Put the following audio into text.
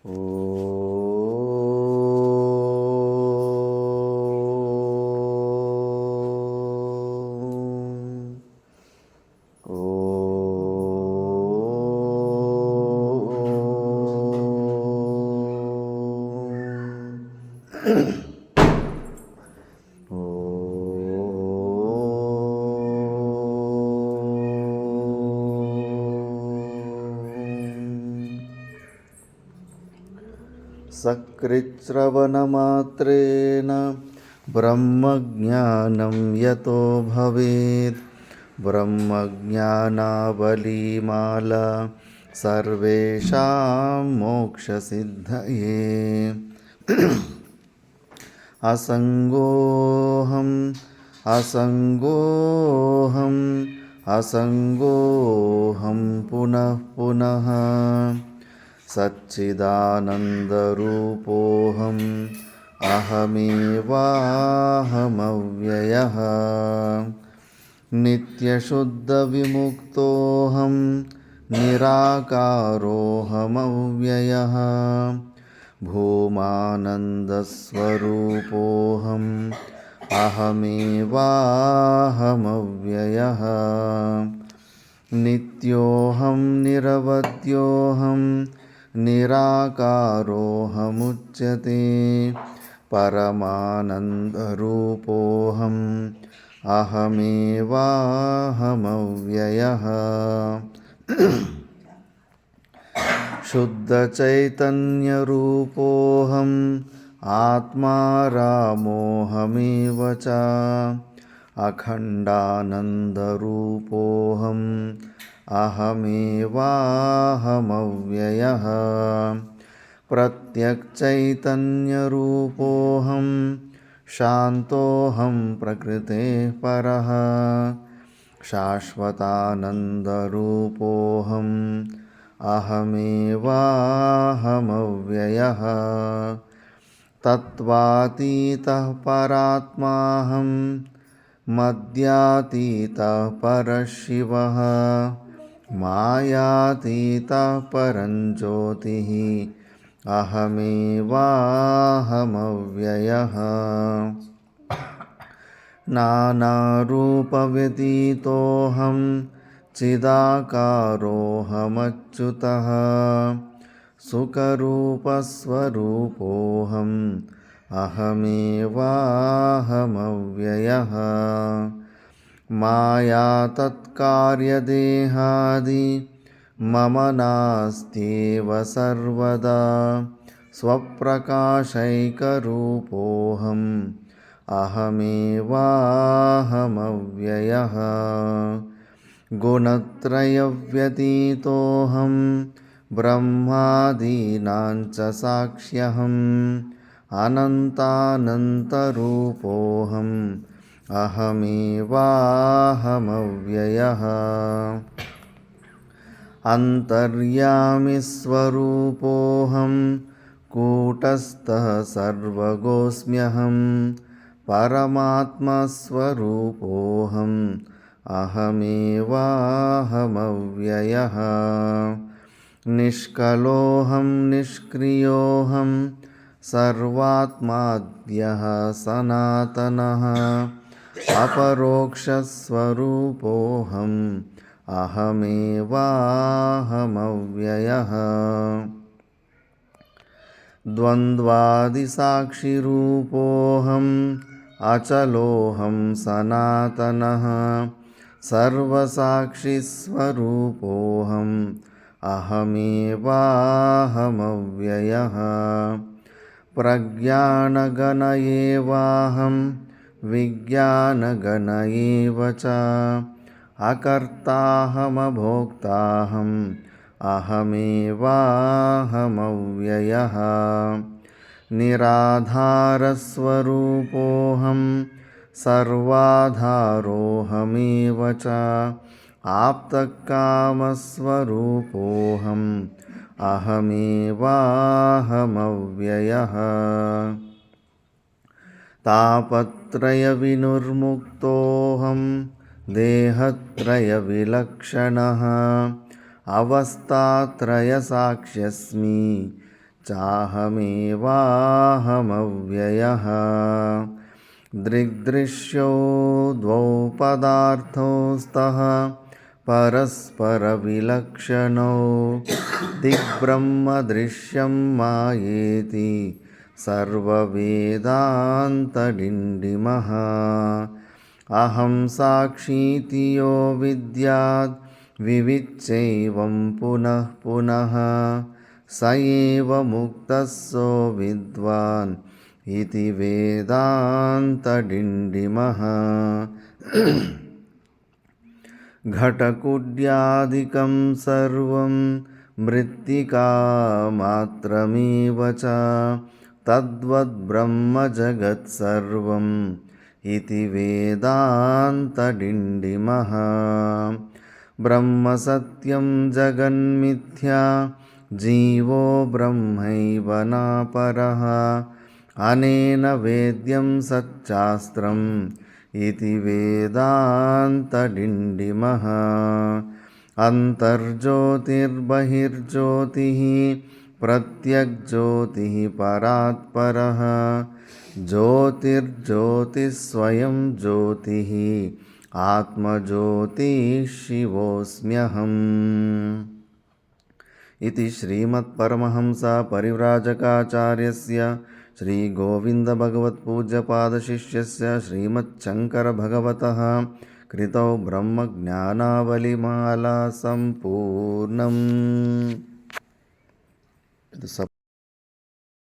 सकृच्छ्रवणमात्रेण ब्रह्मज्ञानं यतो भवेत्। ब्रह्मज्ञानावलीमाला सर्वेषां मोक्षसिद्धये। असङ्गोऽहम् असङ्गोऽहम् असङ्गोऽहं पुनः पुनः सच्चिदानन्दरूपोऽहम् अहमेवाहमव्ययः। नित्यशुद्धविमुक्तोऽहं निराकारोऽहमव्ययः। भूमानन्दस्वरूपोऽहम् अहमेवाहमव्ययः। नित्योऽहं निरवध्योऽहं निराकारोऽहमुच्यते। परमानन्दरूपोऽहम् अहमेवाहमव्ययः। शुद्धचैतन्यरूपोऽहम् आत्मा रामोऽहमेव च। अखण्डानन्दरूपोऽहम् अहमेवाहमव्ययः। प्रत्यक्चैतन्यरूपोऽहं शान्तोऽहं प्रकृतेः परः। शाश्वतानन्दरूपोऽहम् अहमेवाहमव्ययः। तत्त्वातीतः परात्माहं मद्यातीतः परशिवः। मायातीतः परञ्ज्योतिः अहमेवाहमव्ययः। नानारूपव्यतीतोऽहं चिदाकारोऽहमच्युतः। सुखरूपस्वरूपोऽहम् अहमेवाहमव्ययः। माया तत्कार्यदेहादि मम नास्त्येव सर्वदा। स्वप्रकाशैकरूपोऽहम् अहमेवाहमव्ययः। गुणत्रयव्यतीतोऽहं ब्रह्मादीनां च साक्ष्यहम्। अनन्तानन्तरूपोऽहम् अहमेवाहमव्ययः। अन्तर्यामिस्वरूपोऽहं कूटस्थः सर्वगोऽस्म्यहम्। परमात्मस्वरूपोऽहम् अहमेवाहमव्ययः। निष्कलोऽहं निष्क्रियोऽहं सर्वात्माद्यः सनातनः। अपरोक्षस्वरूपोऽहम् अहमेवाहमव्ययः। द्वन्द्वादिसाक्षिरूपोऽहम् अचलोऽहं सनातनः। सर्वसाक्षिस्वरूपोऽहम् अहमेवाहमव्ययः। प्रज्ञानगण एवाहं विज्ञानगण एव च। अकर्ताहमभोक्ताहम् अहमेवाहमव्ययः। निराधारस्वरूपोऽहं सर्वाधारोऽहमेव च। आप्तकामस्वरूपोऽहम् अहमेवाहमव्ययः। तापत्रयविनिर्मुक्तोऽहं देहत्रयविलक्षणः। अवस्थात्रयसाक्ष्यस्मि चाहमेवाहमव्ययः दृग्दृश्यो द्वौ पदार्थौ स्तः परस्परविलक्षणौ दिग्ब्रह्मदृश्यं मायेति सर्ववेदान्तडिण्डिमः अहं साक्षीति यो विद्यात् विविच्चैवं पुनः पुनः स एव मुक्तः सो विद्वान् इति वेदान्तडिण्डिमः घटकुड्यादिकं सर्वं मृत्तिकामात्रमेव च तद्वद्ब्रह्मजगत्सर्वम् इति वेदान्तडिण्डिमः ब्रह्मसत्यं जगन्मिथ्या जीवो ब्रह्मैव नापरः अनेन वेद्यं सच्चास्त्रम् इति वेदान्तडिण्डिमः अन्तर्ज्योतिर्बहिर्ज्योतिः प्रत्यग्ज्योतिः परात्परः ज्योतिर्ज्योतिस्वयं ज्योतिः आत्मज्योतिः शिवोऽस्म्यहम् इति श्रीमत्परमहंसा परिव्राजकाचार्यस्य श्रीगोविन्दभगवत्पूज्यपादशिष्यस्य श्रीमच्छङ्करभगवतः कृतौ ब्रह्मज्ञानावलिमाला सम्पूर्णम्।